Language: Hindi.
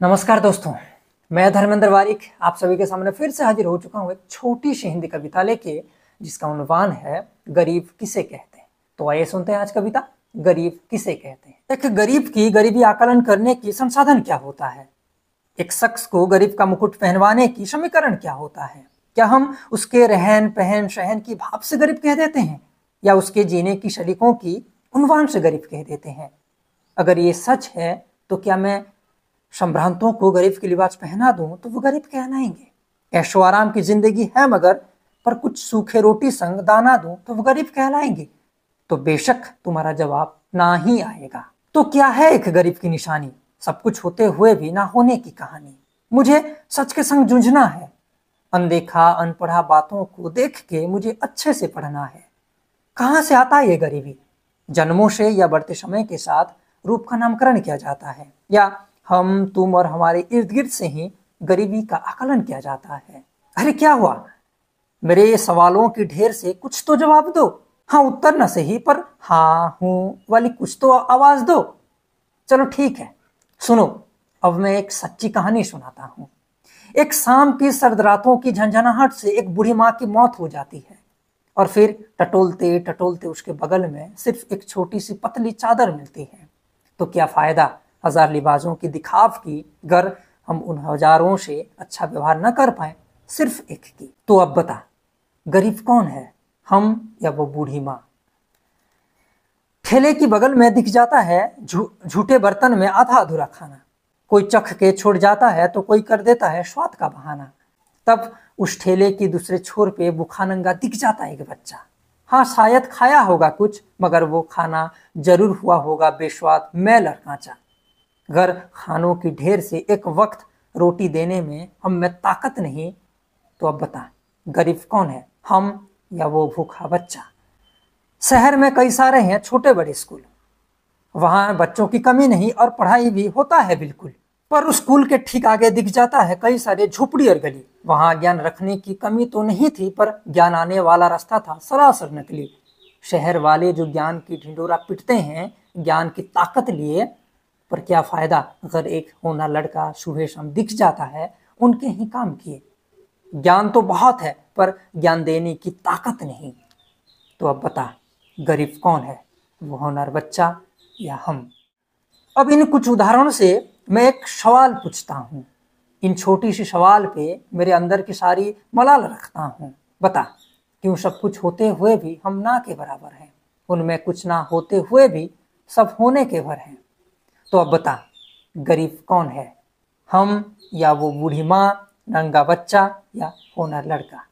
नमस्कार दोस्तों, मैं धर्मेंद्र वारिक आप सभी के सामने फिर से हाजिर हो चुका हूँ एक छोटी सी हिंदी कविता लेके, जिसका उन्वान है गरीब किसे कहते हैं। तो आइए सुनते हैं आज कविता गरीब किसे कहते हैं। एक गरीब की गरीबी आकलन करने की संसाधन क्या होता है? एक शख्स को गरीब का मुकुट पहनवाने की समीकरण क्या होता है? क्या हम उसके रहन पहन शहन की भाव से गरीब कह देते हैं, या उसके जीने की शरीकों की उन्वान से गरीब कह देते हैं? अगर ये सच है तो क्या मैं संभ्रांतों को गरीब की लिबास पहना दूं तो वो गरीब कहलाएंगे? ऐशो आराम की जिंदगी है मगर पर कुछ सूखे रोटी संग दाना दूं तो वो गरीब कहलाएंगे? तो बेशक तुम्हारा जवाब ना ही आएगा। तो क्या है एक गरीब की निशानी? सब कुछ होते हुए भी ना होने की कहानी। मुझे सच के संग जूझना है, अनदेखा अनपढ़ा बातों को देख के मुझे अच्छे से पढ़ना है। कहाँ से आता है ये गरीबी? जन्मों से या बढ़ते समय के साथ रूप का नामकरण किया जाता है, या हम तुम और हमारे इर्द गिर्द से ही गरीबी का आकलन किया जाता है? अरे क्या हुआ? मेरे ये सवालों की ढेर से कुछ तो जवाब दो। हाँ उत्तर न सही पर हाँ हूं वाली कुछ तो आवाज दो। चलो ठीक है, सुनो अब मैं एक सच्ची कहानी सुनाता हूँ। एक शाम की सर्द रातों की झंझनाहट से एक बूढ़ी माँ की मौत हो जाती है, और फिर टटोलते टटोलते उसके बगल में सिर्फ एक छोटी सी पतली चादर मिलती है। तो क्या फायदा हजार लिबासों की दिखाव की, अगर हम उन हजारों से अच्छा व्यवहार न कर पाए सिर्फ एक की। तो अब बता, गरीब कौन है, हम या वो बूढ़ी माँ? ठेले की बगल में दिख जाता है झूठे बर्तन में आधा अधूरा खाना। कोई चख के छोड़ जाता है तो कोई कर देता है स्वाद का बहाना। तब उस ठेले की दूसरे छोर पे बुखानंगा दिख जाता है एक बच्चा। हाँ शायद खाया होगा कुछ, मगर वो खाना जरूर हुआ होगा बेस्वाद मैल और कांचा। घर खानों की ढेर से एक वक्त रोटी देने में हम में ताकत नहीं। तो अब बता, गरीब कौन है, हम या वो भूखा बच्चा? शहर में कई सारे हैं छोटे बड़े स्कूल, वहां बच्चों की कमी नहीं और पढ़ाई भी होता है बिल्कुल। पर उस स्कूल के ठीक आगे दिख जाता है कई सारे झोपड़ी और गली। वहां ज्ञान रखने की कमी तो नहीं थी, पर ज्ञान आने वाला रास्ता था सरासर नकली। शहर वाले जो ज्ञान की ढिंडोरा पिटते हैं ज्ञान की ताकत लिए, पर क्या फायदा अगर एक होना लड़का सुबह शाम दिख जाता है उनके ही काम किए। ज्ञान तो बहुत है पर ज्ञान देने की ताकत नहीं। तो अब बता, गरीब कौन है, वो होनहार बच्चा या हम? अब इन कुछ उदाहरणों से मैं एक सवाल पूछता हूँ। इन छोटी सी सवाल पे मेरे अंदर की सारी मलाल रखता हूँ। बता, क्यों सब कुछ होते हुए भी हम ना के बराबर हैं? उनमें कुछ ना होते हुए भी सब होने के भर हैं। तो अब बता, गरीब कौन है, हम या वो बूढ़ी माँ, नंगा बच्चा या होनहार लड़का?